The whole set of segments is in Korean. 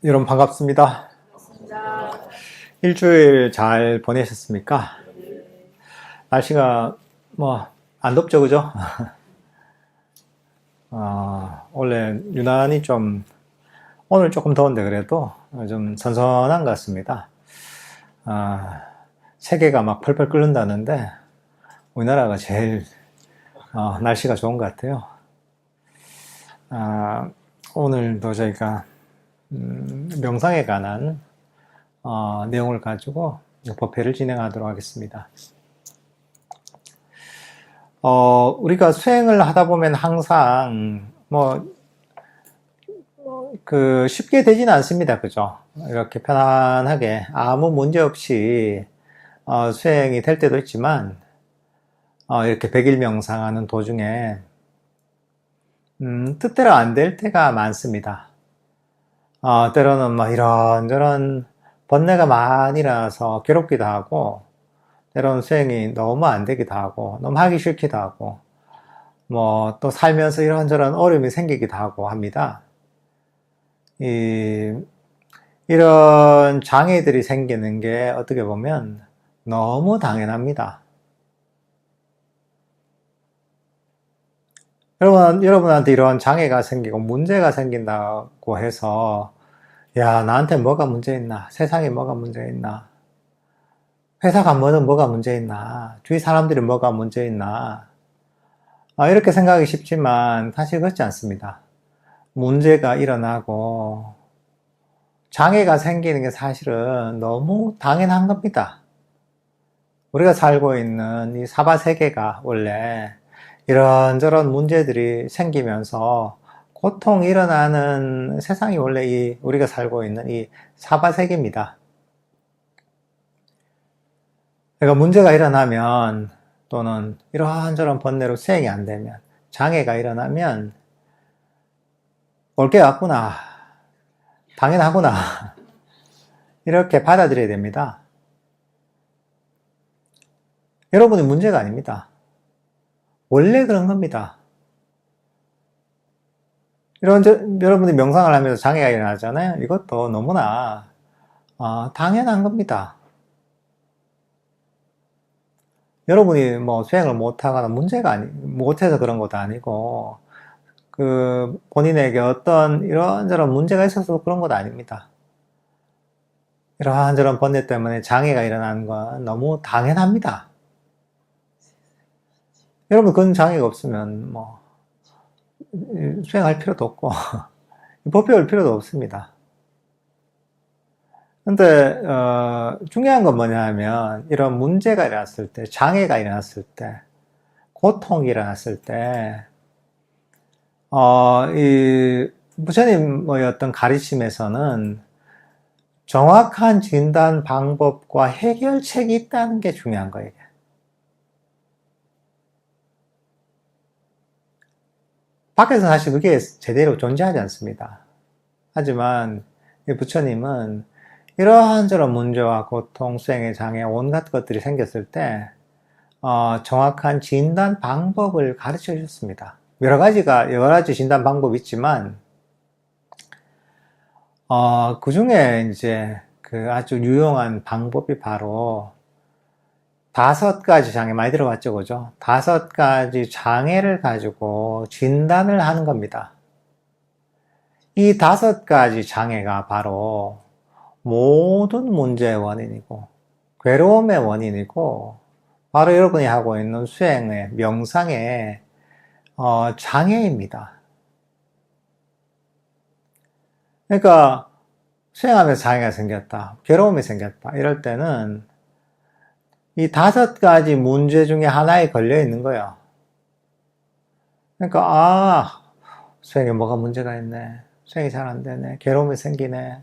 여러분 반갑습니다. 일주일 잘 보내셨습니까? 날씨가 뭐 안 덥죠, 그죠? 원래 유난히 좀 오늘 조금 더운데 그래도 좀 선선한 것 같습니다. 세계가 막 펄펄 끓는다는데 우리나라가 제일 날씨가 좋은 것 같아요. 오늘도 저희가 명상에 관한 내용을 가지고 법회를 진행하도록 하겠습니다. 우리가 수행을 하다 보면 항상 쉽게 되지는 않습니다. 그죠? 이렇게 편안하게 아무 문제 없이 수행이 될 때도 있지만 이렇게 100일 명상하는 도중에 뜻대로 안 될 때가 많습니다. 때로는 이런저런 번뇌가 많이 일어나서 괴롭기도 하고, 때로는 수행이 너무 안 되기도 하고, 너무 하기 싫기도 하고, 또 살면서 이런저런 어려움이 생기기도 하고 합니다. 이런 장애들이 생기는 게 어떻게 보면 너무 당연합니다. 여러분한테 이런 장애가 생기고 문제가 생긴다고 해서, 야, 나한테 뭐가 문제 있나? 세상에 뭐가 문제 있나? 회사 가면은 뭐가 문제 있나? 주위 사람들이 뭐가 문제 있나? 이렇게 생각하기 쉽지만 사실 그렇지 않습니다. 문제가 일어나고 장애가 생기는 게 사실은 너무 당연한 겁니다. 우리가 살고 있는 이 사바세계가 원래 이런저런 문제들이 생기면서 고통이 일어나는 세상이 원래 우리가 살고 있는 이 사바세계입니다. 그러니까 문제가 일어나면 또는 이러한저런 번뇌로 수행이 안 되면 장애가 일어나면 올 게 왔구나, 당연하구나 이렇게 받아들여야 됩니다. 여러분이 문제가 아닙니다. 원래 그런 겁니다. 여러분이 명상을 하면서 장애가 일어나잖아요. 이것도 너무나 당연한 겁니다. 여러분이 수행을 못하거나 못해서 그런 것도 아니고, 본인에게 어떤 이런저런 문제가 있어서 그런 것도 아닙니다. 이러한저런 번뇌 때문에 장애가 일어나는 건 너무 당연합니다. 여러분, 그런 장애가 없으면 수행할 필요도 없고, 법 배울 필요도 없습니다. 근데, 중요한 건 뭐냐 하면, 이런 문제가 일어났을 때, 장애가 일어났을 때, 고통이 일어났을 때, 이 부처님의 어떤 가르침에서는 정확한 진단 방법과 해결책이 있다는 게 중요한 거예요. 밖에서 사실 그게 제대로 존재하지 않습니다. 하지만 부처님은 이러한 저런 문제와 고통, 수행의 장애, 온갖 것들이 생겼을 때 정확한 진단 방법을 가르쳐 주셨습니다. 여러 가지 진단 방법이 있지만 그 중에 이제 그 아주 유용한 방법이 바로 5가지 장애, 많이 들어봤죠, 그죠? 5가지 장애를 가지고 진단을 하는 겁니다. 이 5가지 장애가 바로 모든 문제의 원인이고, 괴로움의 원인이고, 바로 여러분이 하고 있는 수행의, 명상의 장애입니다. 그러니까 수행하면서 장애가 생겼다, 괴로움이 생겼다, 이럴 때는 이 5가지 문제 중에 하나에 걸려 있는 거예요. 그러니까 수행에 뭐가 문제가 있네, 수행이 잘 안 되네, 괴로움이 생기네,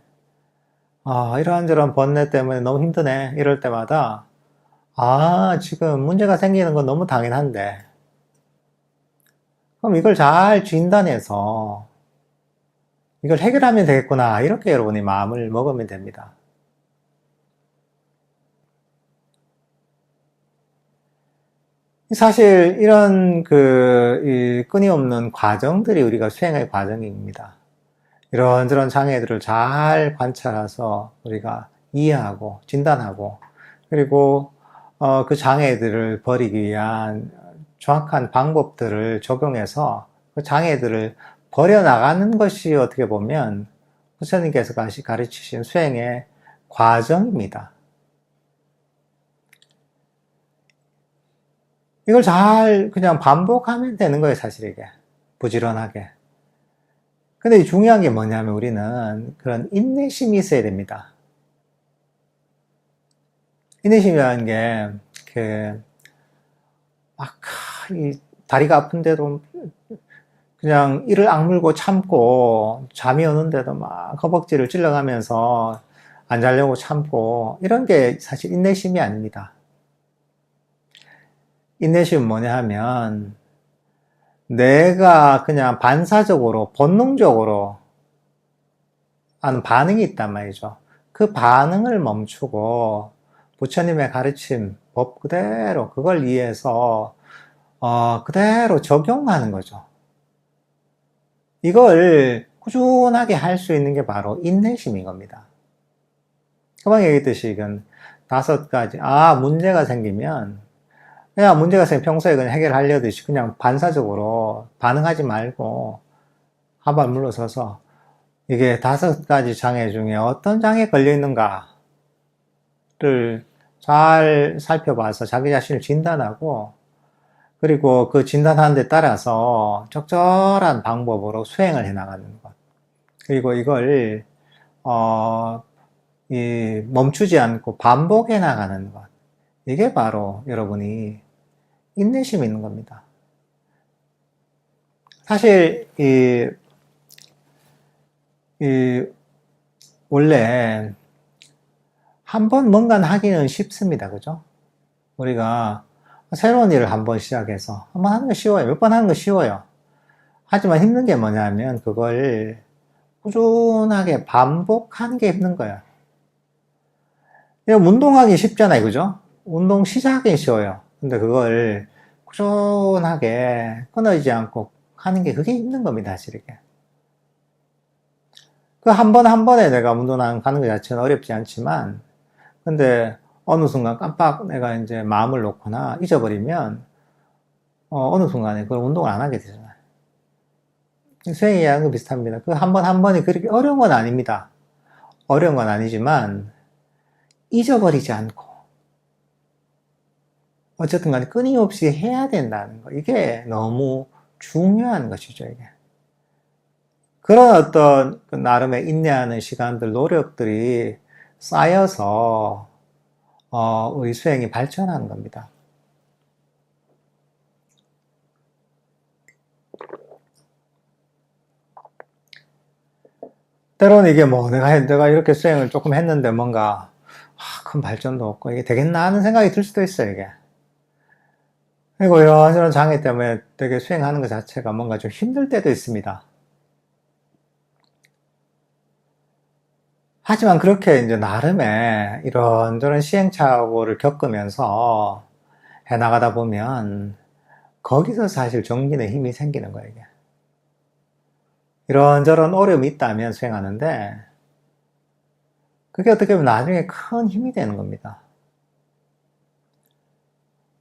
이러한저런 번뇌 때문에 너무 힘드네, 이럴 때마다 지금 문제가 생기는 건 너무 당연한데, 그럼 이걸 잘 진단해서 이걸 해결하면 되겠구나, 이렇게 여러분이 마음을 먹으면 됩니다. 사실 이런 끊임없는 과정들이 우리가 수행의 과정입니다. 이런저런 장애들을 잘 관찰해서 우리가 이해하고 진단하고 그리고 그 장애들을 버리기 위한 정확한 방법들을 적용해서 그 장애들을 버려나가는 것이 어떻게 보면 부처님께서 가르치신 수행의 과정입니다. 이걸 잘 그냥 반복하면 되는 거예요, 사실 이게. 부지런하게. 근데 중요한 게 뭐냐면 우리는 그런 인내심이 있어야 됩니다. 인내심이라는 게, 막, 다리가 아픈데도 그냥 이를 악물고 참고, 잠이 오는데도 막 허벅지를 찔러가면서 안 자려고 참고, 이런 게 사실 인내심이 아닙니다. 인내심은 뭐냐 하면, 내가 그냥 반사적으로, 본능적으로 하는 반응이 있단 말이죠. 그 반응을 멈추고, 부처님의 가르침, 법 그대로, 그걸 이해해서, 그대로 적용하는 거죠. 이걸 꾸준하게 할 수 있는 게 바로 인내심인 겁니다. 금방 얘기했듯이 이건 5가지. 문제가 생기면, 그냥 문제가 생기면 평소에 그냥 해결하려듯이 그냥 반사적으로 반응하지 말고, 한 발 물러서서, 이게 5가지 장애 중에 어떤 장애에 걸려 있는가를 잘 살펴봐서 자기 자신을 진단하고, 그리고 그 진단하는 데 따라서 적절한 방법으로 수행을 해 나가는 것. 그리고 이걸, 멈추지 않고 반복해 나가는 것. 이게 바로 여러분이 인내심이 있는 겁니다. 사실, 원래, 한 번 뭔가는 하기는 쉽습니다. 그죠? 우리가 새로운 일을 한번 시작해서, 한번 하는 거 쉬워요. 몇 번 하는 거 쉬워요. 하지만 힘든 게 뭐냐면, 그걸 꾸준하게 반복하는 게 힘든 거예요. 운동하기 쉽잖아요. 그죠? 운동 시작하기 쉬워요. 근데 그걸 꾸준하게 끊어지지 않고 하는 게 그게 힘든 겁니다. 사실 이게. 그 한 번 한 번에 내가 운동하는 것 자체는 어렵지 않지만, 근데 어느 순간 깜빡 내가 이제 마음을 놓거나 잊어버리면, 어느 순간에 그걸 운동을 안 하게 되잖아요. 수행이랑 비슷합니다. 그 한 번 한 번이 그렇게 어려운 건 아닙니다. 어려운 건 아니지만, 잊어버리지 않고, 어쨌든 간에 끊임없이 해야 된다는 거. 이게 너무 중요한 것이죠, 이게. 그런 어떤 나름의 인내하는 시간들, 노력들이 쌓여서, 우리 수행이 발전하는 겁니다. 때로는 이게 뭐, 내가 이렇게 수행을 조금 했는데 뭔가, 큰 발전도 없고, 이게 되겠나 하는 생각이 들 수도 있어요, 이게. 그리고 이런 장애 때문에 되게 수행하는 것 자체가 뭔가 좀 힘들 때도 있습니다. 하지만 그렇게 이제 나름의 이런저런 시행착오를 겪으면서 해나가다 보면 거기서 사실 정신의 힘이 생기는 거예요, 이게. 이런저런 어려움이 있다면 수행하는데 그게 어떻게 보면 나중에 큰 힘이 되는 겁니다.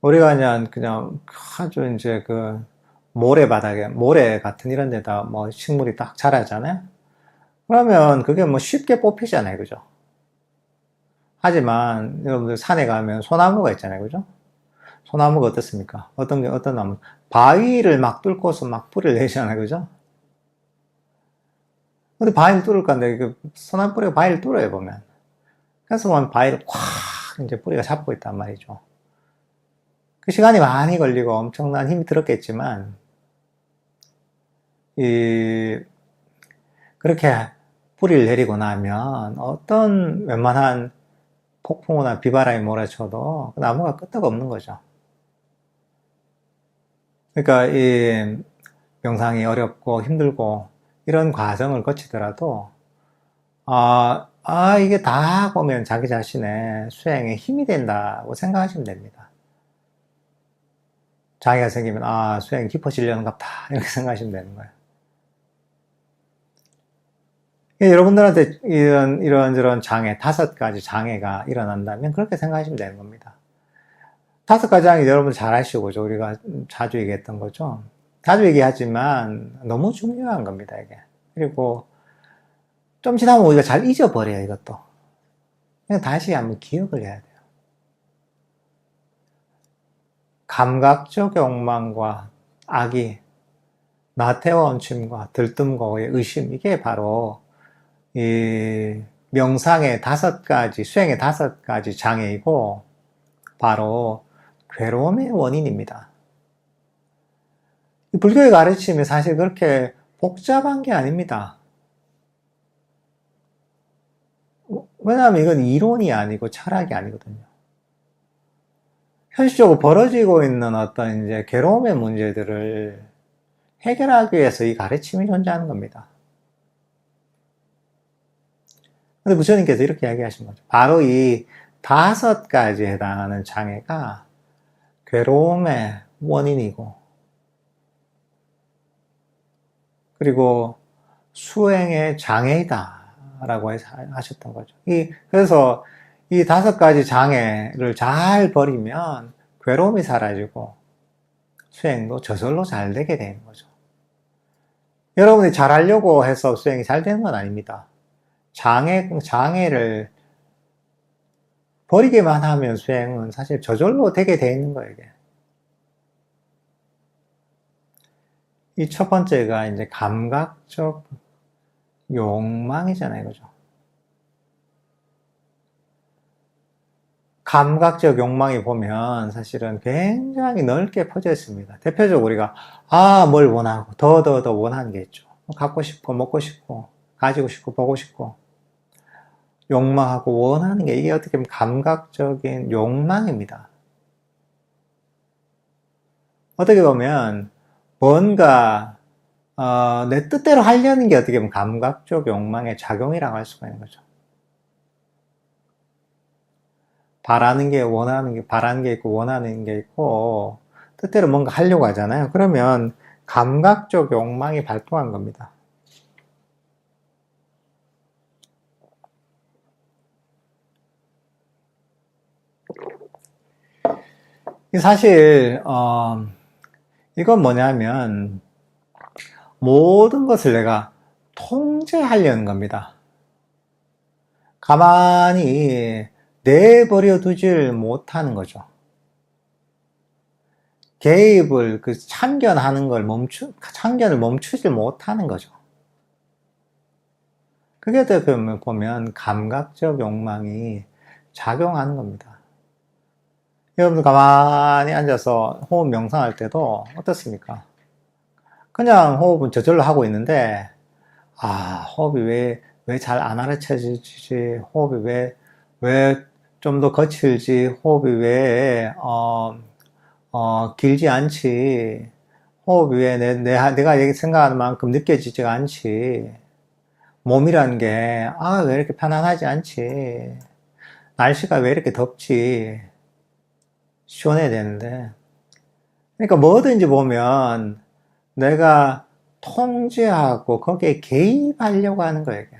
우리가 그냥 아주 이제 그 모래바닥에, 모래 같은 이런 데다 뭐 식물이 딱 자라잖아요? 그러면 그게 뭐 쉽게 뽑히잖아요, 그죠? 하지만 여러분들 산에 가면 소나무가 있잖아요, 그죠? 소나무가 어떻습니까? 어떤 나무? 바위를 막 뚫고서 막 뿌리를 내잖아요, 그죠? 근데 바위를 뚫을 건데, 그 소나무 뿌리가 바위를 뚫어요, 보면. 그래서 보면 바위를 꽉 이제 뿌리가 잡고 있단 말이죠. 그 시간이 많이 걸리고 엄청난 힘이 들었겠지만, 그렇게 뿌리를 내리고 나면 어떤 웬만한 폭풍우나 비바람이 몰아쳐도 그 나무가 끄떡 없는 거죠. 그러니까 이 명상이 어렵고 힘들고 이런 과정을 거치더라도 이게 다 보면 자기 자신의 수행에 힘이 된다고 생각하시면 됩니다. 장애가 생기면 수행이 깊어지려는 것 같다 이렇게 생각하시면 되는 거예요. 여러분들한테 이런저런 장애, 5가지 장애가 일어난다면 그렇게 생각하시면 되는 겁니다. 5가지 장애 여러분 잘 아시고, 우리가 자주 얘기했던 거죠. 자주 얘기하지만 너무 중요한 겁니다, 이게. 그리고 좀 지나면 우리가 잘 잊어버려요, 이것도. 그냥 다시 한번 기억을 해야 돼요. 감각적 욕망과 악의, 나태와 침과 들뜸과 의심, 이게 바로 이 명상의 5가지, 수행의 5가지 장애이고, 바로 괴로움의 원인입니다. 불교의 가르침이 사실 그렇게 복잡한 게 아닙니다. 왜냐하면 이건 이론이 아니고 철학이 아니거든요. 현실적으로 벌어지고 있는 어떤 이제 괴로움의 문제들을 해결하기 위해서 이 가르침이 존재하는 겁니다. 근데 부처님께서 이렇게 이야기하신 거죠. 바로 이 5가지에 해당하는 장애가 괴로움의 원인이고, 그리고 수행의 장애이다 라고 하셨던 거죠. 그래서 이 5가지 장애를 잘 버리면 괴로움이 사라지고 수행도 저절로 잘 되게 되는 거죠. 여러분이 잘하려고 해서 수행이 잘 되는 건 아닙니다. 장애를 버리기만 하면 수행은 사실 저절로 되게 돼 있는 거예요, 이게. 이 첫 번째가 이제 감각적 욕망이잖아요, 그죠? 감각적 욕망이 보면 사실은 굉장히 넓게 퍼져 있습니다. 대표적으로 우리가, 뭘 원하고, 더 원하는 게 있죠. 갖고 싶고, 먹고 싶고, 가지고 싶고, 보고 싶고, 욕망하고 원하는 게, 이게 어떻게 보면 감각적인 욕망입니다. 어떻게 보면 뭔가 내 뜻대로 하려는 게 어떻게 보면 감각적 욕망의 작용이라고 할 수가 있는 거죠. 바라는 게 있고 원하는 게 있고 뜻대로 뭔가 하려고 하잖아요. 그러면 감각적 욕망이 발동한 겁니다. 사실 이건 뭐냐면 모든 것을 내가 통제하려는 겁니다. 가만히 내버려 두질 못하는 거죠. 개입을, 참견하는 걸 참견을 멈추질 못하는 거죠. 그게 어떻게 보면 감각적 욕망이 작용하는 겁니다. 여러분들 가만히 앉아서 호흡 명상할 때도 어떻습니까? 그냥 호흡은 저절로 하고 있는데, 호흡이 왜 잘 안 알아채지지? 호흡이 왜 좀 더 거칠지? 호흡이 왜, 길지 않지? 호흡이 왜 내가 생각하는 만큼 느껴지지가 않지? 몸이란 게, 왜 이렇게 편안하지 않지? 날씨가 왜 이렇게 덥지? 시원해야 되는데. 그러니까 뭐든지 보면 내가 통제하고 거기에 개입하려고 하는 거예요, 이게.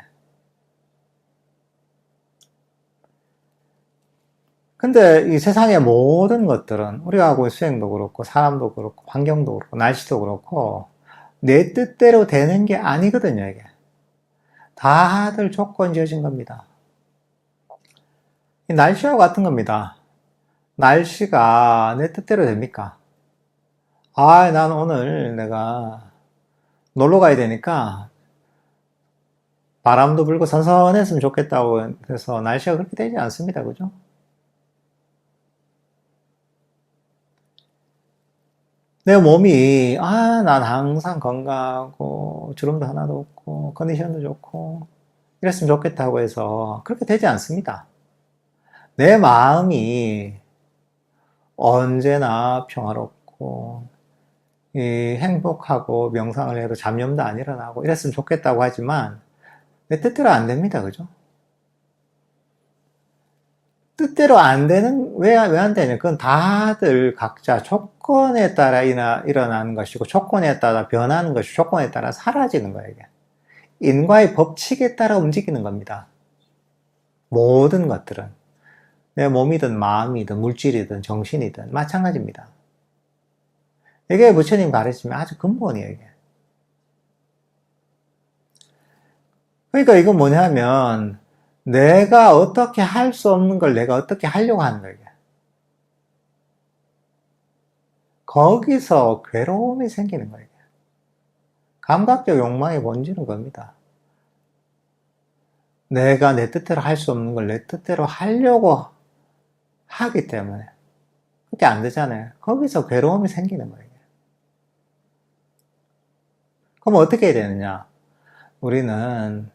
근데 이 세상의 모든 것들은 우리가 하고 있는 수행도 그렇고 사람도 그렇고 환경도 그렇고 날씨도 그렇고 내 뜻대로 되는 게 아니거든요, 이게. 다들 조건 지어진 겁니다. 날씨와 같은 겁니다. 날씨가 내 뜻대로 됩니까? 난 오늘 내가 놀러 가야 되니까 바람도 불고 선선했으면 좋겠다고 해서 날씨가 그렇게 되지 않습니다. 그죠? 내 몸이, 난 항상 건강하고, 주름도 하나도 없고, 컨디션도 좋고, 이랬으면 좋겠다고 해서 그렇게 되지 않습니다. 내 마음이 언제나 평화롭고, 행복하고, 명상을 해도 잡념도 안 일어나고, 이랬으면 좋겠다고 하지만, 내 뜻대로 안 됩니다. 그죠? 뜻대로 안 되는, 왜 안 되냐? 그건 다들 각자 조건에 따라 일어나는 것이고, 조건에 따라 변하는 것이고, 조건에 따라 사라지는 거예요, 이게. 인과의 법칙에 따라 움직이는 겁니다. 모든 것들은. 내 몸이든 마음이든 물질이든 정신이든 마찬가지입니다. 이게 부처님 가르침의 아주 근본이에요, 이게. 그러니까 이건 뭐냐면, 내가 어떻게 할 수 없는 걸 내가 어떻게 하려고 하는 거예요. 거기서 괴로움이 생기는 거예요. 감각적 욕망의 본질은 겁니다. 내가 내 뜻대로 할 수 없는 걸 내 뜻대로 하려고 하기 때문에 그게 안 되잖아요. 거기서 괴로움이 생기는 거예요. 그럼 어떻게 해야 되느냐? 우리는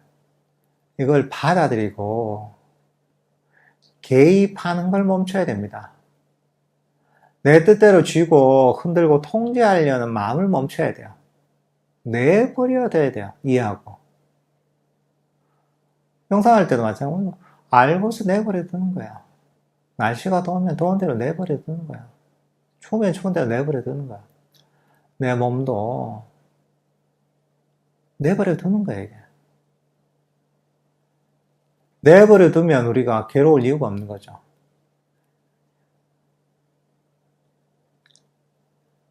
이걸 받아들이고 개입하는 걸 멈춰야 됩니다. 내 뜻대로 쥐고 흔들고 통제하려는 마음을 멈춰야 돼요. 내버려야 돼요. 이해하고. 명상할 때도 마찬가지고 알고서 내버려 두는 거야. 날씨가 더우면 더운 대로 내버려 두는 거야. 추우면 추운 대로 내버려 두는 거야. 내 몸도 내버려 두는 거야, 이게. 내버려 두면 우리가 괴로울 이유가 없는 거죠.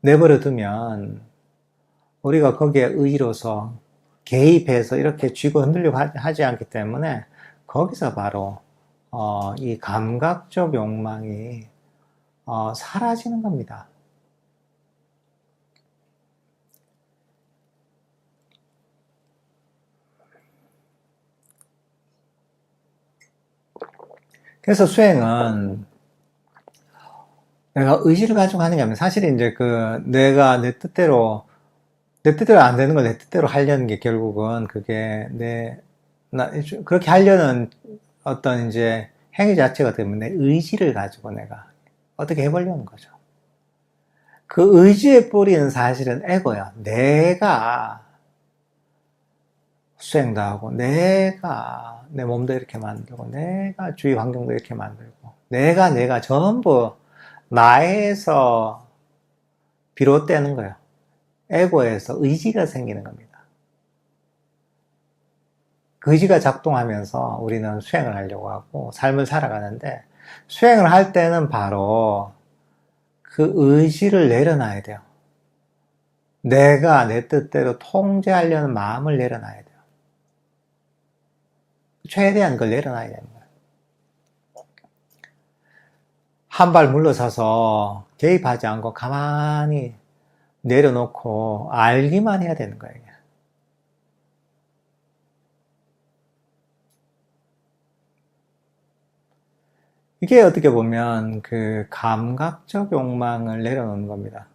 내버려 두면 우리가 거기에 의로서 개입해서 이렇게 쥐고 흔들려고 하지 않기 때문에 거기서 바로 이 감각적 욕망이 사라지는 겁니다. 그래서 수행은 내가 의지를 가지고 하는 게 아니라 사실 이제 내가 내 뜻대로 안 되는 걸 내 뜻대로 하려는 게 결국은 그게 그렇게 하려는 어떤 이제 행위 자체가 때문에 의지를 가지고 내가 어떻게 해보려는 거죠. 그 의지의 뿌리는 사실은 에고야. 내가 수행도 하고, 내가 내 몸도 이렇게 만들고, 내가 주위 환경도 이렇게 만들고, 내가 전부 나에서 비롯되는 거예요. 에고에서 의지가 생기는 겁니다. 그 의지가 작동하면서 우리는 수행을 하려고 하고 삶을 살아가는데, 수행을 할 때는 바로 그 의지를 내려놔야 돼요. 내가 내 뜻대로 통제하려는 마음을 내려놔야 돼요. 최대한 그걸 내려놔야 되는 거예요. 한 발 물러서서 개입하지 않고 가만히 내려놓고 알기만 해야 되는 거예요. 이게 어떻게 보면 그 감각적 욕망을 내려놓는 겁니다.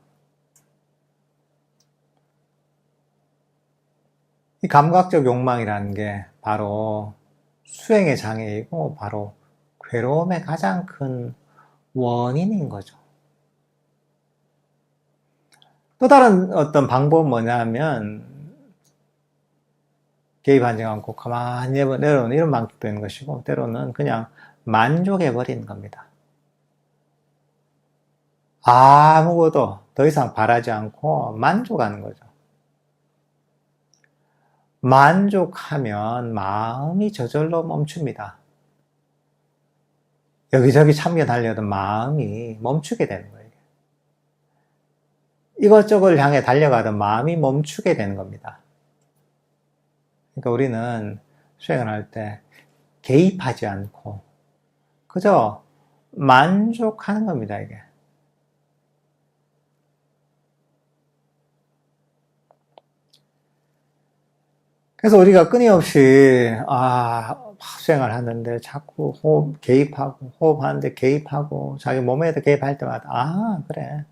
이 감각적 욕망이라는 게 바로 수행의 장애이고 바로 괴로움의 가장 큰 원인인 거죠. 또 다른 어떤 방법은 뭐냐면 개입하지 않고 가만히 내려놓는 이런 방법도 있는 것이고 때로는 그냥 만족해버리는 겁니다. 아무것도 더 이상 바라지 않고 만족하는 거죠. 만족하면 마음이 저절로 멈춥니다. 여기저기 참겨 달려던 마음이 멈추게 되는 거예요. 이것저것을 향해 달려가던 마음이 멈추게 되는 겁니다. 그러니까 우리는 수행을 할 때 개입하지 않고 그저 만족하는 겁니다, 이게. 그래서 우리가 끊임없이 수행을 하는데 자꾸 호흡하는데 개입하고 자기 몸에도 개입할 때마다 그래,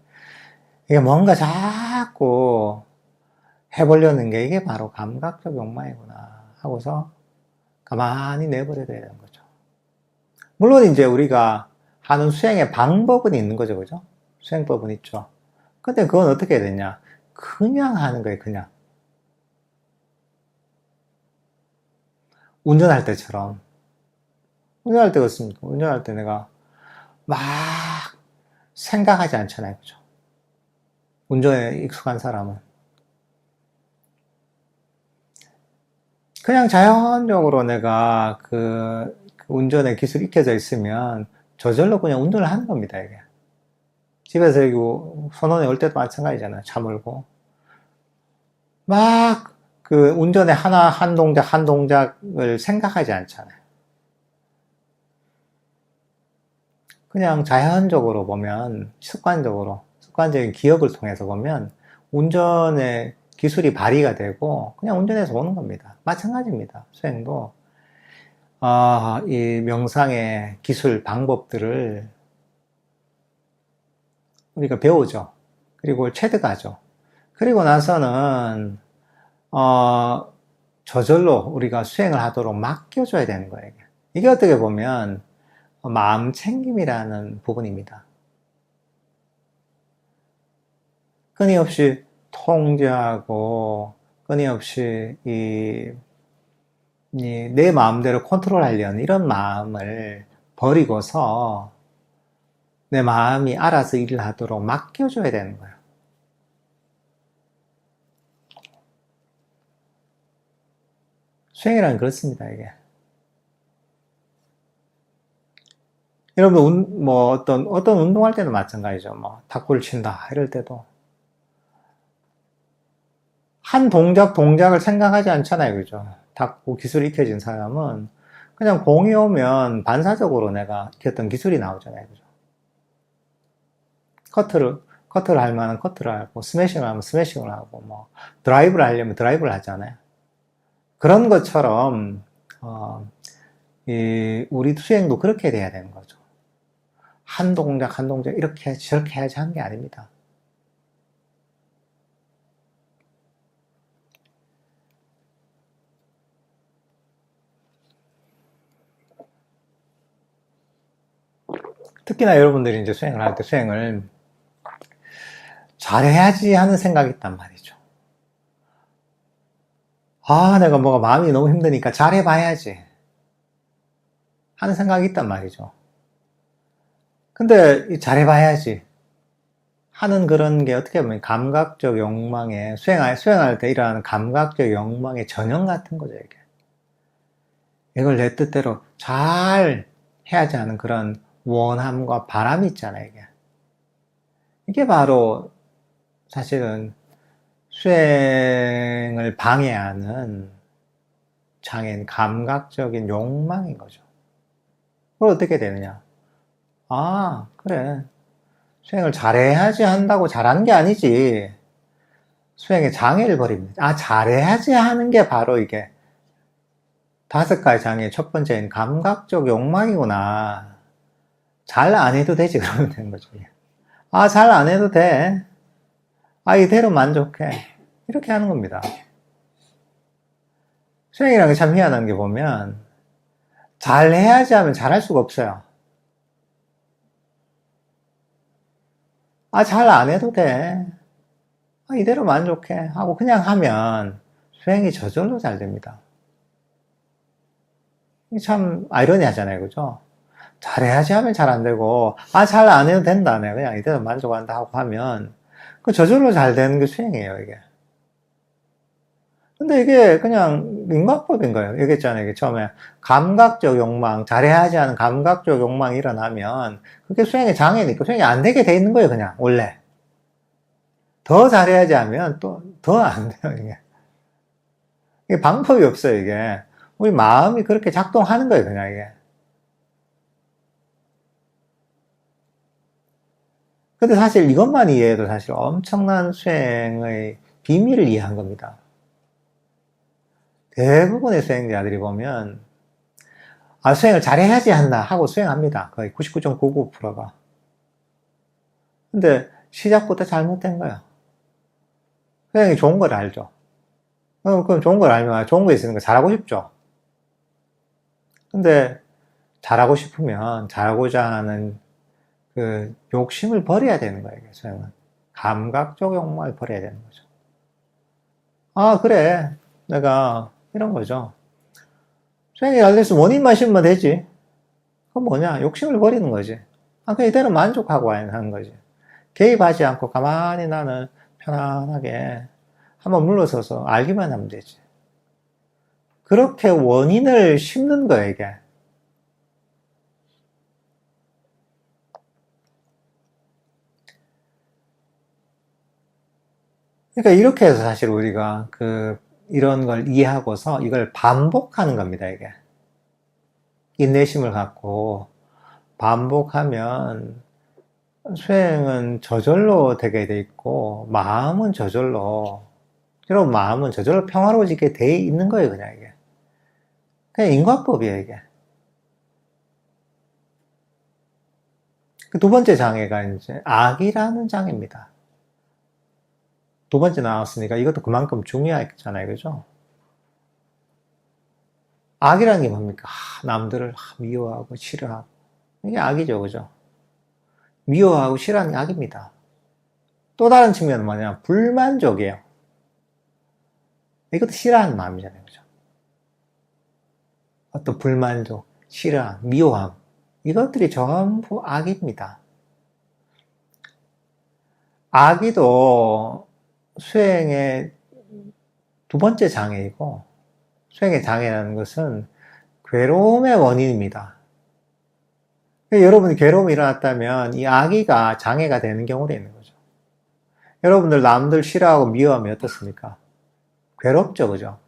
이게 뭔가 자꾸 해보려는 게 이게 바로 감각적 욕망이구나 하고서 가만히 내버려둬야 되는 거죠. 물론 이제 우리가 하는 수행의 방법은 있는 거죠, 그죠? 수행법은 있죠. 근데 그건 어떻게 해야 되냐? 그냥 하는 거예요, 그냥. 운전할 때처럼. 운전할 때 그렇습니까? 운전할 때 내가 막 생각하지 않잖아요, 그죠? 운전에 익숙한 사람은. 그냥 자연적으로 내가 그 운전의 기술이 익혀져 있으면 저절로 그냥 운전을 하는 겁니다, 이게. 집에서 여기 선원에 올 때도 마찬가지잖아요. 차 몰고. 막 그 운전의 한 동작 한 동작을 생각하지 않잖아요. 그냥 자연적으로 보면 습관적인 기억을 통해서 보면 운전의 기술이 발휘가 되고 그냥 운전해서 오는 겁니다. 마찬가지입니다. 수행도 이 명상의 기술 방법들을 우리가 배우죠. 그리고 체득하죠. 그리고 나서는 저절로 우리가 수행을 하도록 맡겨줘야 되는 거예요. 이게 어떻게 보면 마음 챙김이라는 부분입니다. 끊임없이 통제하고 끊임없이 내 마음대로 컨트롤하려는 이런 마음을 버리고서 내 마음이 알아서 일을 하도록 맡겨줘야 되는 거예요. 수행이란 그렇습니다, 이게. 여러분, 뭐, 어떤 운동할 때도 마찬가지죠. 뭐, 탁구를 친다, 이럴 때도. 한 동작을 생각하지 않잖아요, 그죠? 탁구 기술이 익혀진 사람은 그냥 공이 오면 반사적으로 내가 익혔던 기술이 나오잖아요, 그죠? 커트를 할 만한 커트를 하고, 스매싱을 하면 스매싱을 하고, 뭐, 드라이브를 하려면 드라이브를 하잖아요. 그런 것처럼, 우리 수행도 그렇게 돼야 되는 거죠. 한 동작, 한 동작, 이렇게, 저렇게 해야지 하는 게 아닙니다. 특히나 여러분들이 이제 수행을 할 때 수행을 잘해야지 하는 생각이 있단 말이죠. 내가 뭐가 마음이 너무 힘드니까 잘해봐야지 하는 생각이 있단 말이죠. 근데 잘해봐야지 하는 그런 게 어떻게 보면 감각적 욕망에 수행할 때 일어나는 감각적 욕망의 전형 같은 거죠, 이게. 이걸 내 뜻대로 잘 해야지 하는 그런 원함과 바람이 있잖아요, 이게. 이게 바로 사실은 수행을 방해하는 장애인 감각적인 욕망인 거죠. 그걸 어떻게 되느냐? 그래. 수행을 잘해야지 한다고 잘하는 게 아니지. 수행에 장애를 벌입니다. 잘해야지 하는 게 바로 이게 5가지 장애의 첫 번째인 감각적 욕망이구나. 잘 안 해도 되지, 그러면 되는 거죠. 잘 안 해도 돼. 이대로 만족해. 이렇게 하는 겁니다. 수행이라는 게 참 희한한 게 보면, 잘해야지 하면 잘할 수가 없어요. 잘 안 해도 돼. 이대로 만족해. 하고 그냥 하면 수행이 저절로 잘 됩니다. 참 아이러니하잖아요, 그죠? 잘해야지 하면 잘 안 되고, 잘 안 해도 된다. 내가 그냥 이대로 만족한다 하고 하면, 그 저절로 잘 되는 게 수행이에요, 이게. 근데 이게 그냥 인과법인 거예요. 얘기했잖아요. 이게 처음에 감각적 욕망, 잘해야지 하는 감각적 욕망이 일어나면 그게 수행의 장애니까 수행이 안 되게 돼 있는 거예요, 그냥 원래. 더 잘해야지 하면 또 더 안 돼요, 이게. 이게 방법이 없어요, 이게. 우리 마음이 그렇게 작동하는 거예요, 그냥 이게. 근데 사실 이것만 이해해도 사실 엄청난 수행의 비밀을 이해한 겁니다. 대부분의 수행자들이 보면 수행을 잘해야지 한다 하고 수행합니다. 거의 99.99%가. 근데 시작부터 잘못된 거예요. 수행이 좋은 걸 알죠. 그럼 좋은 걸 알면 좋은 거 있으니까 잘하고 싶죠. 근데 잘하고 싶으면 잘하고자 하는 그 욕심을 버려야 되는 거예요. 수행은. 감각적 욕망을 버려야 되는 거죠. 그래. 내가 이런 거죠. 수행이 잘 돼서 원인만 심으면 되지. 그건 뭐냐? 욕심을 버리는 거지. 그냥 이대로 만족하고 하는 거지. 개입하지 않고 가만히 나는 편안하게 한번 물러서서 알기만 하면 되지. 그렇게 원인을 심는 거예요, 이게. 그러니까 이렇게 해서 사실 우리가 이런 걸 이해하고서 이걸 반복하는 겁니다, 이게. 인내심을 갖고 반복하면 수행은 저절로 되게 돼 있고, 마음은 저절로, 여러분 마음은 저절로 평화로워지게 돼 있는 거예요, 그냥 이게. 그냥 인과법이에요, 이게. 그 두 번째 장애가 이제 악이라는 장애입니다. 두 번째 나왔으니까 이것도 그만큼 중요하잖아요, 그죠? 악이라는 게 뭡니까? 남들을 미워하고 싫어하고. 이게 악이죠, 그죠? 미워하고 싫어하는 게 악입니다. 또 다른 측면은 뭐냐? 불만족이에요. 이것도 싫어하는 마음이잖아요, 그죠? 어떤 불만족, 싫어함, 미워함. 이것들이 전부 악입니다. 악이도 수행의 두 번째 장애이고, 수행의 장애라는 것은 괴로움의 원인입니다. 여러분이 괴로움이 일어났다면 이 악의가 장애가 되는 경우도 있는 거죠. 여러분들 남들 싫어하고 미워하면 어떻습니까? 괴롭죠, 그죠?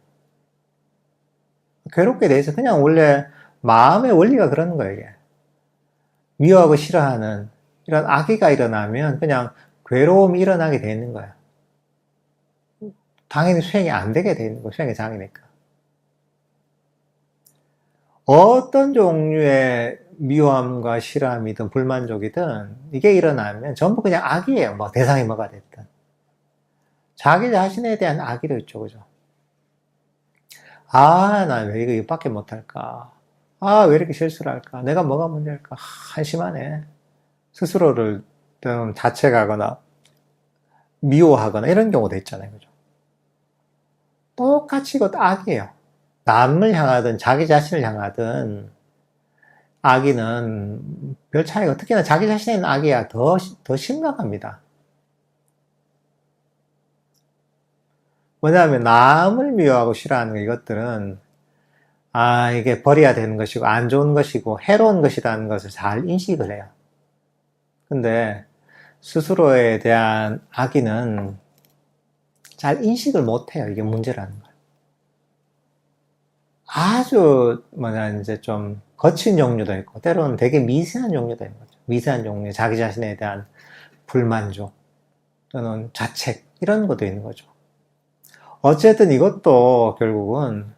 괴롭게 돼서 그냥 원래 마음의 원리가 그러는 거예요, 이게. 미워하고 싫어하는 이런 악의가 일어나면 그냥 괴로움이 일어나게 되는 거예요. 당연히 수행이 안 되게 되는 거예요, 수행의 장애니까. 어떤 종류의 미워함과 싫어함이든 불만족이든 이게 일어나면 전부 그냥 악이에요. 뭐 대상이 뭐가 됐든. 자기 자신에 대한 악의도 있죠, 그죠? 아, 나 왜 이거 밖에 못할까? 아, 왜 이렇게 실수를 할까? 내가 뭐가 문제일까? 한심하네. 스스로를 좀 자책하거나 미워하거나 이런 경우도 있잖아요, 그죠? 똑같이 이것도 악이에요. 남을 향하든 자기 자신을 향하든 악의는 별 차이가, 특히나 자기 자신에 있는 악의가 더 심각합니다. 뭐냐면 남을 미워하고 싫어하는 이것들은 이게 버려야 되는 것이고 안 좋은 것이고 해로운 것이라는 것을 잘 인식을 해요. 근데 스스로에 대한 악의는 잘 인식을 못해요. 이게 문제라는 걸. 아주 이제 좀 거친 종류도 있고 때로는 되게 미세한 종류도 있는 거죠. 미세한 종류, 자기 자신에 대한 불만족 또는 자책 이런 것도 있는 거죠. 어쨌든 이것도 결국은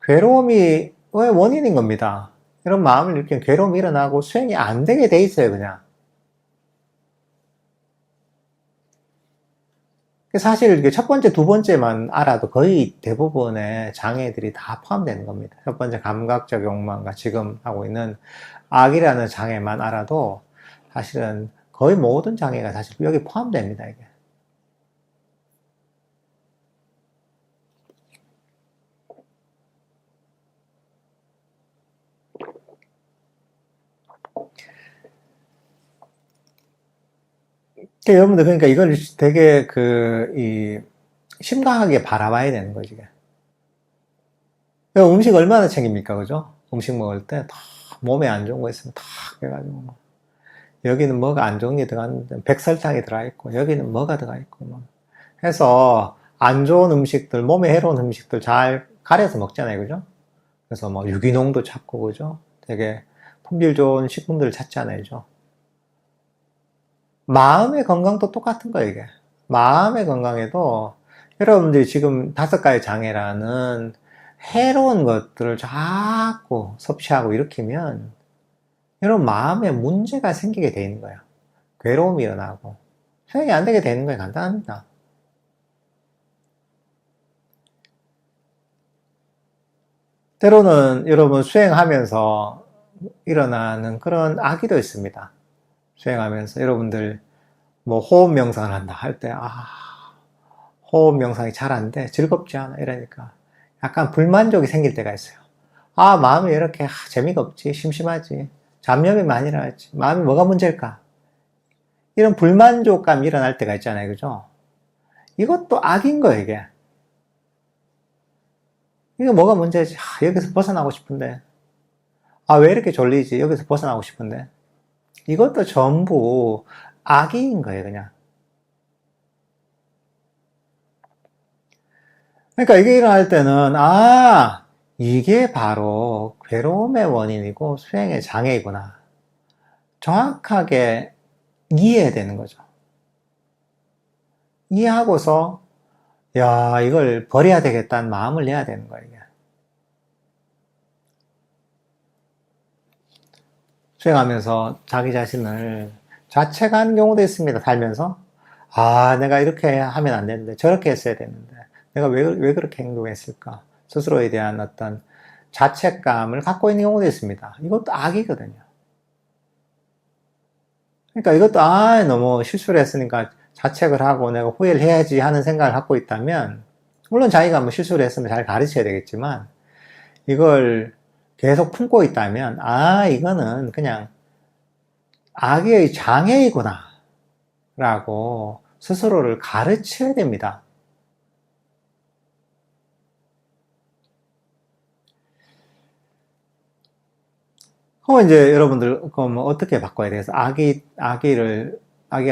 괴로움이 원인인 겁니다. 이런 마음을 일으키면 괴로움이 일어나고 수행이 안 되게 돼 있어요, 그냥. 사실 이게 첫 번째, 두 번째만 알아도 거의 대부분의 장애들이 다 포함되는 겁니다. 첫 번째 감각적 욕망과 지금 하고 있는 악이라는 장애만 알아도 사실은 거의 모든 장애가 사실 여기 포함됩니다, 이게. 여러분들, 그러니까 이걸 되게 심각하게 바라봐야 되는 거지, 이게. 음식 얼마나 챙깁니까, 그죠? 음식 먹을 때 다 몸에 안 좋은 거 있으면 다 해가지고 여기는 뭐가 안 좋은 게 들어갔는데 백설탕이 들어있고 여기는 뭐가 들어있고 뭐 해서 안 좋은 음식들, 몸에 해로운 음식들 잘 가려서 먹잖아요, 그죠? 그래서 뭐 유기농도 찾고, 그죠? 되게 품질 좋은 식품들을 찾잖아요, 그죠? 마음의 건강도 똑같은 거예요, 이게. 마음의 건강에도 여러분들이 지금 5가지 장애라는 해로운 것들을 자꾸 섭취하고 일으키면 여러분 마음에 문제가 생기게 돼 있는 거예요. 괴로움이 일어나고 수행이 안 되게 되는 거예요. 간단합니다. 때로는 여러분 수행하면서 일어나는 그런 악의도 있습니다. 수행하면서 여러분들 뭐 호흡 명상을 한다 할 때 호흡 명상이 잘 안 돼, 즐겁지 않아 이러니까 약간 불만족이 생길 때가 있어요. 마음이 이렇게 재미가 없지, 심심하지, 잡념이 많이 일어났지, 마음이 뭐가 문제일까, 이런 불만족감이 일어날 때가 있잖아요, 그죠? 이것도 악인 거예요, 이게. 이게 뭐가 문제지? 여기서 벗어나고 싶은데. 왜 이렇게 졸리지? 여기서 벗어나고 싶은데. 이것도 전부 악의인 거예요, 그냥. 그러니까 이게 일어날 때는, 이게 바로 괴로움의 원인이고 수행의 장애이구나. 정확하게 이해해야 되는 거죠. 이해하고서, 이걸 버려야 되겠다는 마음을 내야 되는 거예요, 이게. 수행하면서 자기 자신을 자책하는 경우도 있습니다, 살면서. 내가 이렇게 하면 안 되는데, 저렇게 했어야 되는데, 내가 왜 그렇게 행동했을까? 스스로에 대한 어떤 자책감을 갖고 있는 경우도 있습니다. 이것도 악이거든요. 그러니까 이것도, 너무 실수를 했으니까 자책을 하고 내가 후회를 해야지 하는 생각을 갖고 있다면, 물론 자기가 뭐 실수를 했으면 잘 가르쳐야 되겠지만, 이걸 계속 품고 있다면, 이거는 그냥 악의 장애이구나. 라고 스스로를 가르쳐야 됩니다. 그럼 이제 여러분들, 그럼 어떻게 바꿔야 돼서? 악의가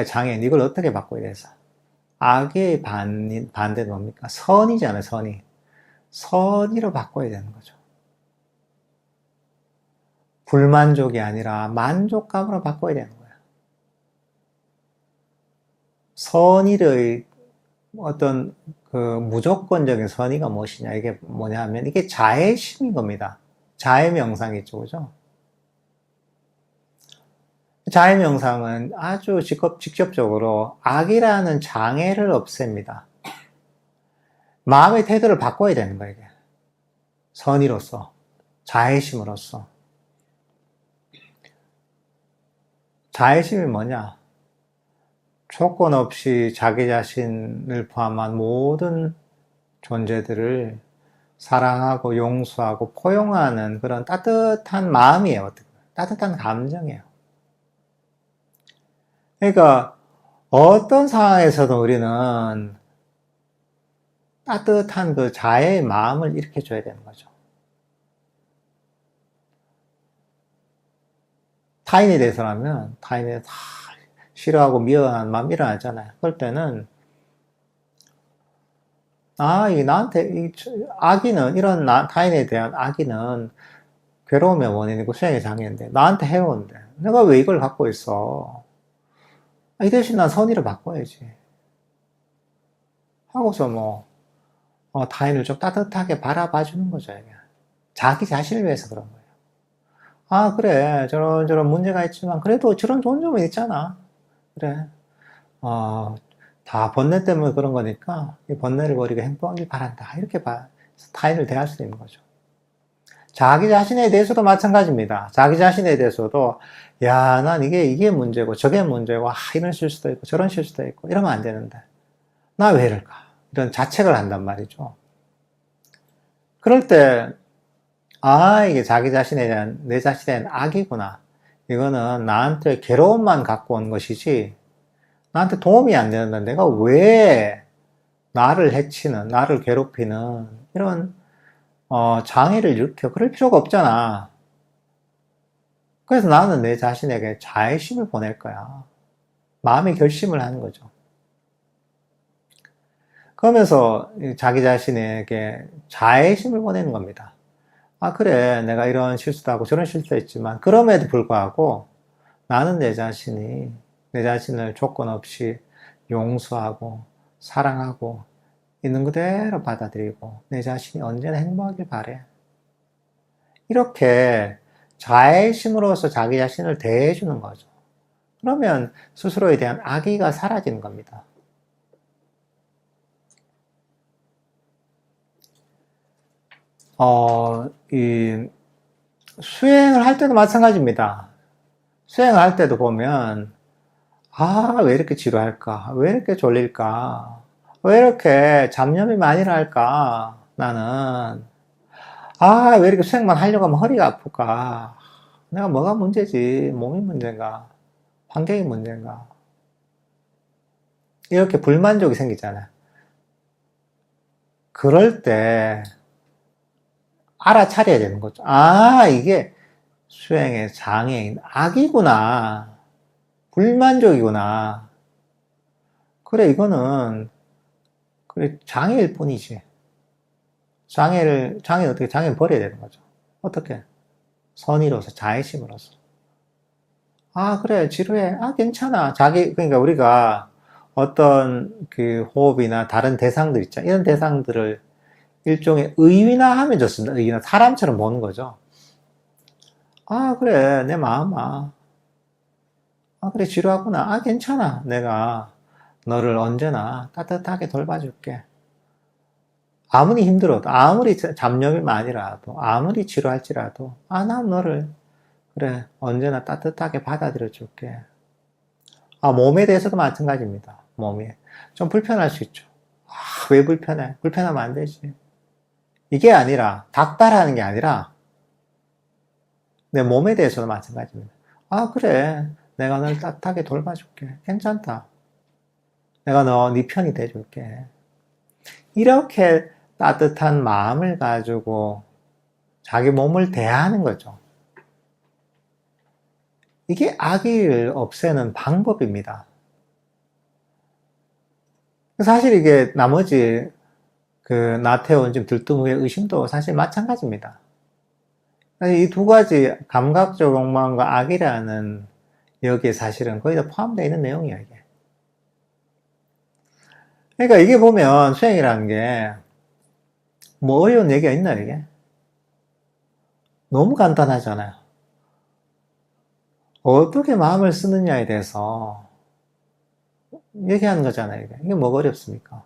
장애인, 이걸 어떻게 바꿔야 돼서? 악의 반대는 뭡니까? 선이잖아요, 선이. 선의로 바꿔야 되는 거죠. 불만족이 아니라 만족감으로 바꿔야 되는 거예요. 선의의 어떤 그 무조건적인 선의가 무엇이냐, 이게 뭐냐 하면, 이게 자애심인 겁니다. 자애명상이죠, 그죠? 자애명상은 아주 직접적으로 악이라는 장애를 없앱니다. 마음의 태도를 바꿔야 되는 거예요, 이게. 선의로서, 자애심으로서. 자애심이 뭐냐? 조건 없이 자기 자신을 포함한 모든 존재들을 사랑하고 용서하고 포용하는 그런 따뜻한 마음이에요. 따뜻한 감정이에요. 그러니까 어떤 상황에서도 우리는 따뜻한 그 자애의 마음을 일으켜줘야 되는 거죠. 타인에 대해서라면 타인에 다 싫어하고 미워하는 마음이 일어나잖아요. 그럴 때는 이게 나한테 악의는 이런 타인에 대한 악의는 괴로움의 원인이고 수행의 장애인데 나한테 해오는데 내가 왜 이걸 갖고 있어? 이 대신 난 선의를 바꿔야지. 하고서 타인을 좀 따뜻하게 바라봐 주는 거죠. 이게. 자기 자신을 위해서 그런 거예요. 그래. 저런 문제가 있지만 그래도 저런 좋은 점은 있잖아. 그래. 다 번뇌 때문에 그런 거니까 이 번뇌를 버리고 행복하길 바란다. 이렇게 타인을 대할 수 있는 거죠. 자기 자신에 대해서도 마찬가지입니다. 자기 자신에 대해서도 난 이게 문제고 저게 문제고 이런 실수도 있고 저런 실수도 있고 이러면 안 되는데 나 왜 이럴까? 이런 자책을 한단 말이죠. 그럴 때 이게 자기 자신에 대한 내 자신에 대한 악이구나. 이거는 나한테 괴로움만 갖고 온 것이지 나한테 도움이 안 되는데 내가 왜 나를 해치는, 나를 괴롭히는 이런 장애를 일으켜. 그럴 필요가 없잖아. 그래서 나는 내 자신에게 자애심을 보낼 거야. 마음의 결심을 하는 거죠. 그러면서 자기 자신에게 자애심을 보내는 겁니다. 그래. 내가 이런 실수도 하고 저런 실수도 했지만 그럼에도 불구하고 나는 내 자신을 조건 없이 용서하고 사랑하고 있는 그대로 받아들이고 내 자신이 언제나 행복하길 바래. 이렇게 자애심으로서 자기 자신을 대해주는 거죠. 그러면 스스로에 대한 악의가 사라지는 겁니다. 이 수행을 할 때도 마찬가지입니다. 수행을 할 때도 보면 왜 이렇게 지루할까? 왜 이렇게 졸릴까? 왜 이렇게 잡념이 많이 날까? 나는 왜 이렇게 수행만 하려고 하면 허리가 아플까? 내가 뭐가 문제지? 몸이 문제인가? 환경이 문제인가? 이렇게 불만족이 생기잖아요. 그럴 때 알아차려야 되는 거죠. 아, 이게 수행의 장애인, 악이구나. 불만족이구나. 그래, 이거는, 그래, 장애일 뿐이지. 장애는 어떻게, 장애는 버려야 되는 거죠. 어떻게? 선의로서, 자애심으로서. 아, 그래, 지루해. 아, 괜찮아. 그러니까 우리가 어떤 그 호흡이나 다른 대상들 있죠. 이런 대상들을 일종의 의인화하면 좋습니다. 의인화. 사람처럼 보는 거죠. 아, 그래, 내 마음아. 아, 그래, 지루하구나. 아, 괜찮아. 내가 너를 언제나 따뜻하게 돌봐줄게. 아무리 힘들어도, 아무리 잡념이 많이라도, 아무리 지루할지라도, 아, 난 너를, 그래, 언제나 따뜻하게 받아들여 줄게. 아, 몸에 대해서도 마찬가지입니다. 몸이. 좀 불편할 수 있죠. 아, 왜 불편해? 불편하면 안 되지. 이게 아니라, 닥달하는 게 아니라, 내 몸에 대해서도 마찬가지입니다. 아, 그래. 내가 널 따뜻하게 돌봐줄게. 괜찮다. 내가 네 편이 돼줄게. 이렇게 따뜻한 마음을 가지고 자기 몸을 대하는 거죠. 이게 악의를 없애는 방법입니다. 사실 이게 나머지 나태운 지금 들뜸의 의심도 사실 마찬가지입니다. 이 두 가지 감각적 욕망과 악이라는 여기에 사실은 거의 다 포함되어 있는 내용이에요, 이게. 그러니까 이게 보면 수행이라는 게 뭐 어려운 얘기가 있나요, 이게? 너무 간단하잖아요. 어떻게 마음을 쓰느냐에 대해서 얘기하는 거잖아요, 이게. 이게 뭐가 어렵습니까?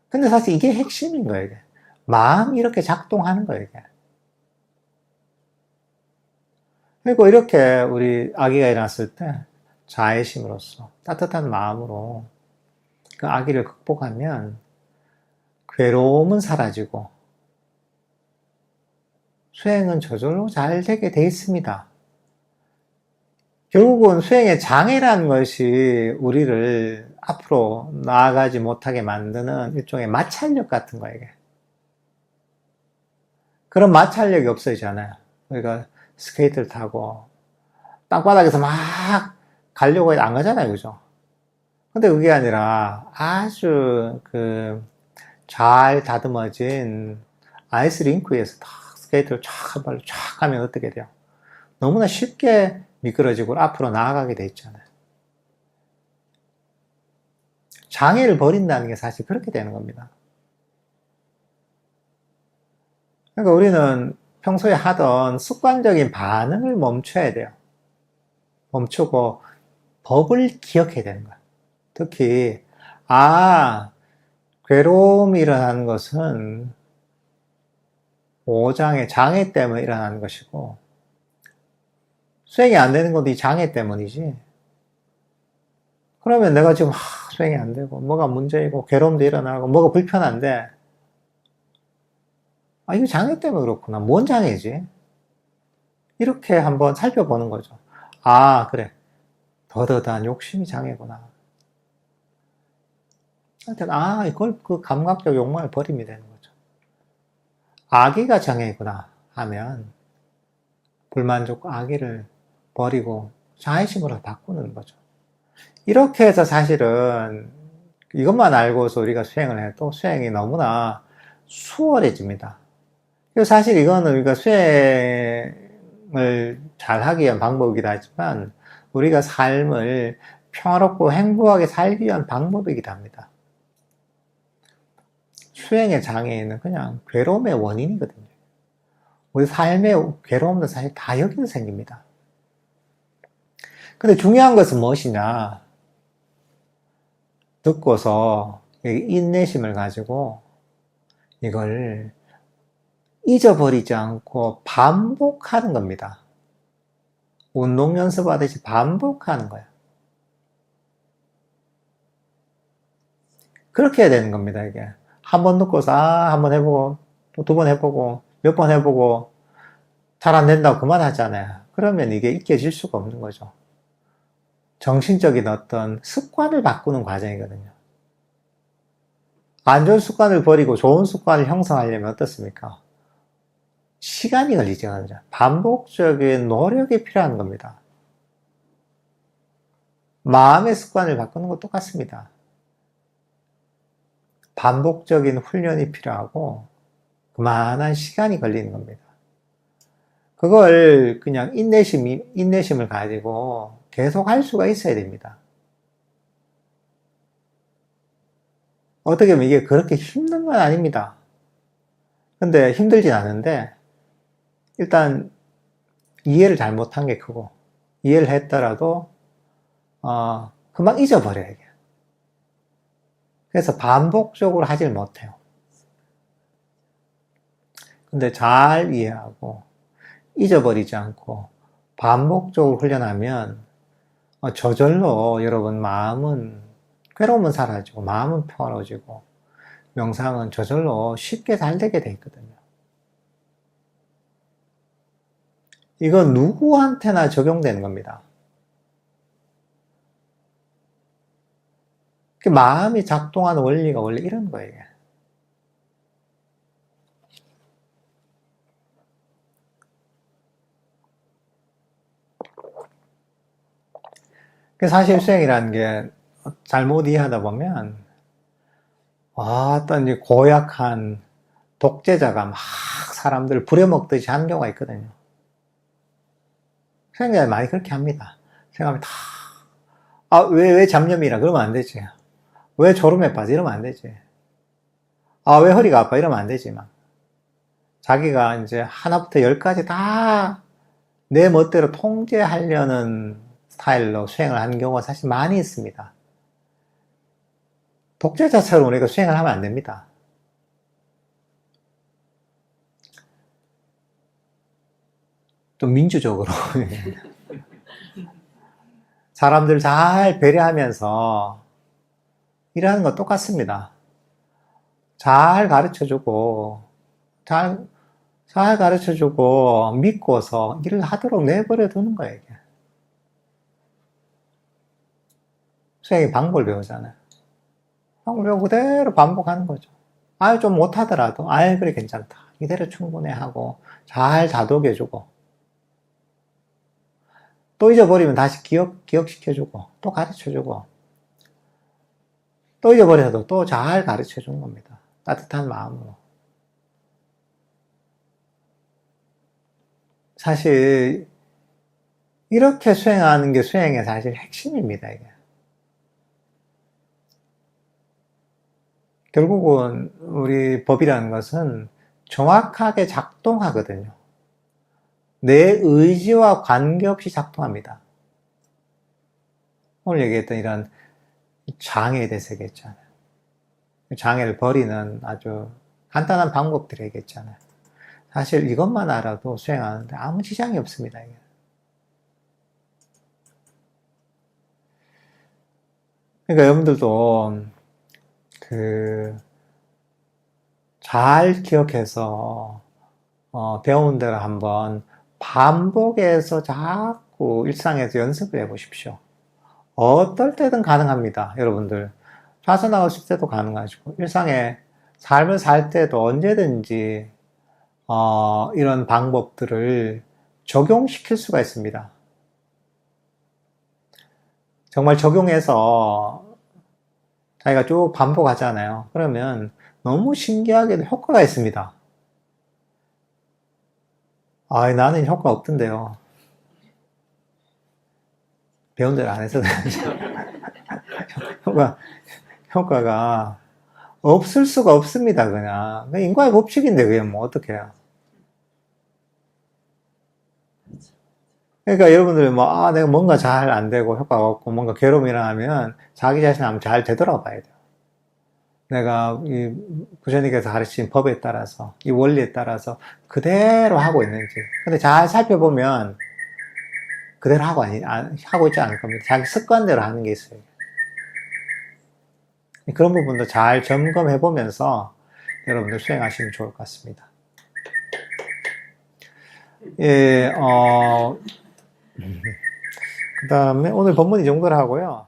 근데 사실 이게 핵심인 거예요, 이게. 마음이 이렇게 작동하는 거예요, 이게. 그리고 이렇게 우리 아기가 일어났을 때 자애심으로써 따뜻한 마음으로 그 아기를 극복하면 괴로움은 사라지고 수행은 저절로 잘 되게 돼 있습니다. 결국은 수행의 장애라는 것이 우리를 앞으로 나아가지 못하게 만드는 일종의 마찰력 같은 거예요, 이게. 그런 마찰력이 없어지잖아요. 우리가 스케이트를 타고 땅바닥에서 막 가려고 해도 안 가잖아요, 그죠? 근데 그게 아니라 아주 잘 다듬어진 아이스 링크에서 탁 스케이트를 쫙 한 발로 쫙 하면 어떻게 돼요? 너무나 쉽게 미끄러지고 앞으로 나아가게 돼 있잖아요. 장애를 버린다는 게 사실 그렇게 되는 겁니다. 그러니까 우리는 평소에 하던 습관적인 반응을 멈춰야 돼요. 멈추고 법을 기억해야 되는 거야. 특히 괴로움이 일어나는 것은 오장의 장애 때문에 일어나는 것이고 수행이 안 되는 것도 이 장애 때문이지. 그러면 내가 지금 수행이 안 되고 뭐가 문제이고 괴로움도 일어나고 뭐가 불편한데 이거 장애 때문에 그렇구나. 뭔 장애지? 이렇게 한번 살펴보는 거죠. 그래. 더더단 욕심이 장애구나. 하여튼, 이걸 감각적 욕망을 버리면 되는 거죠. 악의가 장애구나 하면 불만족과 악의를 버리고 자애심으로 바꾸는 거죠. 이렇게 해서 사실은 이것만 알고서 우리가 수행을 해도 수행이 너무나 수월해집니다. 사실 이거는 우리가 수행을 잘 하기 위한 방법이기도 하지만 우리가 삶을 평화롭고 행복하게 살기 위한 방법이기도 합니다. 수행의 장애는 그냥 괴로움의 원인이거든요. 우리 삶의 괴로움도 사실 다 여기서 생깁니다. 근데 중요한 것은 무엇이냐? 듣고서 인내심을 가지고 이걸 잊어버리지 않고 반복하는 겁니다. 운동 연습하듯이 반복하는 거예요. 그렇게 해야 되는 겁니다, 이게. 한 번 듣고서, 한 번 해보고, 또 두 번 해보고, 몇 번 해보고, 잘 안 된다고 그만하잖아요. 그러면 이게 익혀질 수가 없는 거죠. 정신적인 어떤 습관을 바꾸는 과정이거든요. 안 좋은 습관을 버리고 좋은 습관을 형성하려면 어떻습니까? 시간이 걸리죠. 반복적인 노력이 필요한 겁니다. 마음의 습관을 바꾸는 것도 똑같습니다. 반복적인 훈련이 필요하고 그만한 시간이 걸리는 겁니다. 그걸 그냥 인내심을 가지고 계속 할 수가 있어야 됩니다. 어떻게 보면 이게 그렇게 힘든 건 아닙니다. 근데 힘들진 않은데 일단 이해를 잘못한 게 크고 이해를 했더라도 금방 잊어버려요. 이게. 그래서 반복적으로 하질 못해요. 근데 잘 이해하고 잊어버리지 않고 반복적으로 훈련하면 저절로 여러분 마음은 괴로움은 사라지고 마음은 평화로워지고 명상은 저절로 쉽게 잘 되게 돼 있거든요. 이건 누구한테나 적용되는 겁니다. 마음이 작동하는 원리가 원래 이런 거예요. 사실 수행이라는 게 잘못 이해하다 보면 어떤 고약한 독재자가 막 사람들을 부려먹듯이 하는 경우가 있거든요. 수행자들 많이 그렇게 합니다. 생각하면 왜 잡념이라 그러면 안 되지. 왜 졸음에 빠져 이러면 안 되지. 왜 허리가 아파 이러면 안 되지. 막. 자기가 이제 하나부터 열까지 다 내 멋대로 통제하려는 스타일로 수행을 하는 경우가 사실 많이 있습니다. 독재자처럼 우리가 수행을 하면 안 됩니다. 좀 민주적으로 사람들 잘 배려하면서 일하는 건 똑같습니다. 잘 가르쳐주고 잘 가르쳐주고 믿고서 일을 하도록 내버려 두는 거예요. 이게. 수행이 방법을 배우잖아요. 방법을 배우고 그대로 반복하는 거죠. 좀 못하더라도 그래 괜찮다. 이대로 충분해 하고 잘 다독여주고 또 잊어버리면 다시 기억시켜주고 또 가르쳐주고 또 잊어버려도 또 잘 가르쳐주는 겁니다. 따뜻한 마음으로. 사실 이렇게 수행하는 게 수행의 사실 핵심입니다. 이게. 결국은 우리 법이라는 것은 정확하게 작동하거든요. 내 의지와 관계없이 작동합니다. 오늘 얘기했던 이런 장애에 대해서 얘기했잖아요. 장애를 버리는 아주 간단한 방법들을 얘기했잖아요. 사실 이것만 알아도 수행하는데 아무 지장이 없습니다. 이게. 그러니까 여러분들도 잘 기억해서 배운 대로 한번 반복해서 자꾸 일상에서 연습을 해보십시오. 어떨 때든 가능합니다. 여러분들 자선하실 때도 가능하시고 일상에 삶을 살 때도 언제든지 이런 방법들을 적용시킬 수가 있습니다. 정말 적용해서 자기가 쭉 반복하잖아요. 그러면 너무 신기하게도 효과가 있습니다. 나는 효과 없던데요. 배운 대로 안 해서 효과가 없을 수가 없습니다. 그냥 인과의 법칙인데 그게 뭐 어떡해요. 그러니까 여러분들 내가 뭔가 잘 안 되고 효과가 없고 뭔가 괴로움이 일어나면 자기 자신 한번 잘 되돌아 봐야 돼요. 내가 이 부처님께서 가르친 법에 따라서 이 원리에 따라서 그대로 하고 있는지. 근데 잘 살펴보면 그대로 하고 있지 않을 겁니다. 자기 습관대로 하는 게 있어요. 그런 부분도 잘 점검해 보면서 여러분들 수행하시면 좋을 것 같습니다. 그 다음에 오늘 본문 이 정도로 하고요.